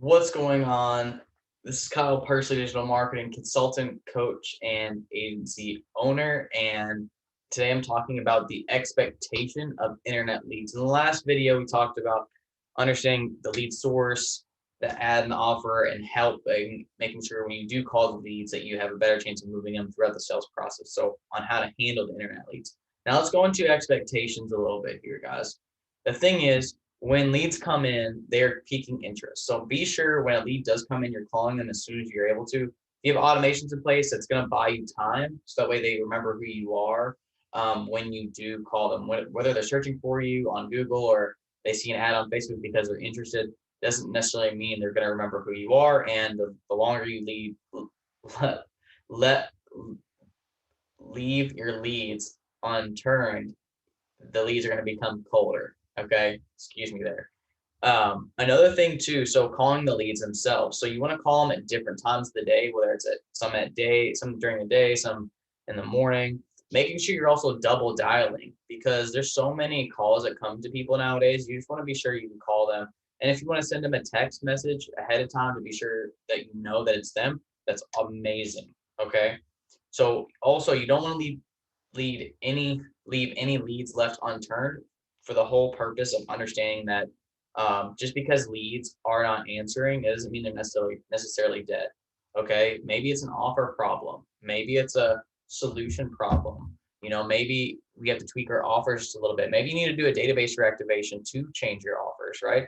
What's going on? This is Kyle Pursley, digital marketing consultant, coach, and agency owner. And today I'm talking about the expectation of internet leads. In the last video, we talked about understanding the lead source, the ad and the offer, and helping making sure when you do call the leads that you have a better chance of moving them throughout the sales process. So, on how to handle the internet leads. Now, let's go into expectations a little bit here, guys. The thing is, when leads come in, they're piquing interest. So be sure when a lead does come in, you're calling them as soon as you're able to. If you have automations in place, that's going to buy you time. So that way they remember who you are when you do call them. Whether they're searching for you on Google or they see an ad on Facebook because they're interested, doesn't necessarily mean they're going to remember who you are. And the longer you let, let leave your leads unturned, the leads are going to become colder. Okay, excuse me there. Another thing too, so calling the leads themselves. So you want to call them at different times of the day, whether it's at day, some during the day, some in the morning. Making sure you're also double dialing because there's so many calls that come to people nowadays. You just want to be sure you can call them. And if you want to send them a text message ahead of time to be sure that you know that it's them, that's amazing. Okay. So also you don't want to leave any leads left unturned for the whole purpose of understanding that just because leads are not answering, it doesn't mean they're necessarily dead. Okay, maybe it's an offer problem, maybe it's a solution problem. Maybe we have to tweak our offers just a little bit. Maybe you need to do a database reactivation to change your offers, right?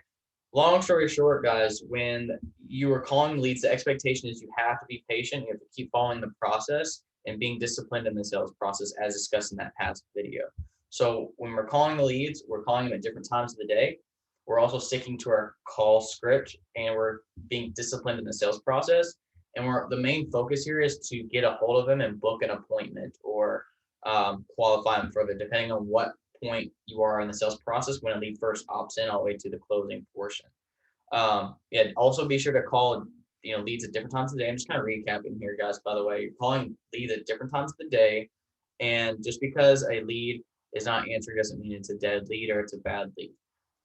Long story short, guys, when you are calling leads, the expectation is you have to be patient. You have to keep following the process and being disciplined in the sales process, as discussed in that past video. So when we're calling the leads, we're calling them at different times of the day. We're also sticking to our call script and we're being disciplined in the sales process. And the main focus here is to get a hold of them and book an appointment or qualify them further, depending on what point you are in the sales process when a lead first opts in all the way to the closing portion. Yeah, also be sure to call leads at different times of the day. I'm just kind of recapping here, guys. By the way, you're calling leads at different times of the day, and just because a lead is not answering doesn't mean it's a dead lead or it's a bad lead.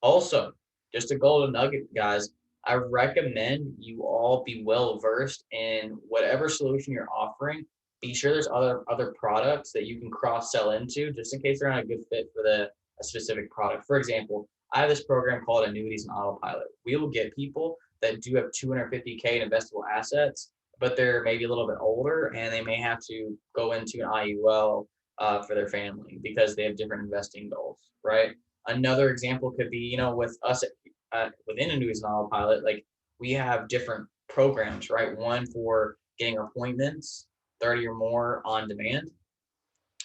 Also, just a golden nugget, guys. I recommend you all be well versed in whatever solution you're offering. Be sure there's other products that you can cross sell into, just in case they're not a good fit for a specific product. For example, I have this program called Annuities and Autopilot. We will get people that do have 250K in investable assets, but they're maybe a little bit older and they may have to go into an IUL for their family because they have different investing goals, right? Another example could be, with us within Annuities and Autopilot, like we have different programs, right? One for getting appointments, 30 or more on demand.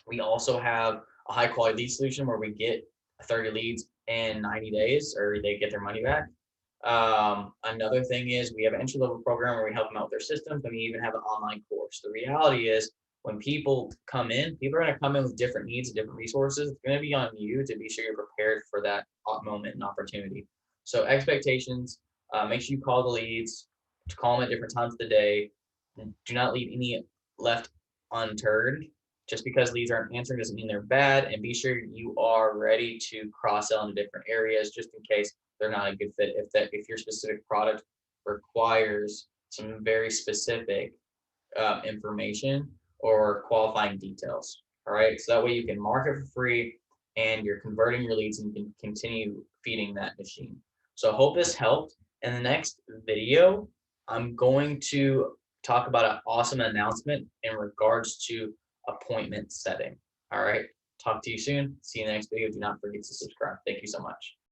We also have a high quality lead solution where we get 30 leads in 90 days or they get their money back. Another thing is we have an entry level program where we help them out with their systems, and we even have an online course. The reality is when people come in, people are going to come in with different needs and different resources. It's going to be on you to be sure you're prepared for that moment and opportunity. So expectations, make sure you call the leads, to call them at different times of the day. Do not leave any left unturned. Just because leads aren't answering doesn't mean they're bad, and be sure you are ready to cross sell into different areas just in case they're not a good fit. If your specific product requires some very specific information or qualifying details. All right, so that way you can market for free and you're converting your leads and you can continue feeding that machine. So I hope this helped. In the next video, I'm going to talk about an awesome announcement in regards to appointment setting. All right. Talk to you soon. See you in the next video. Do not forget to subscribe. Thank you so much.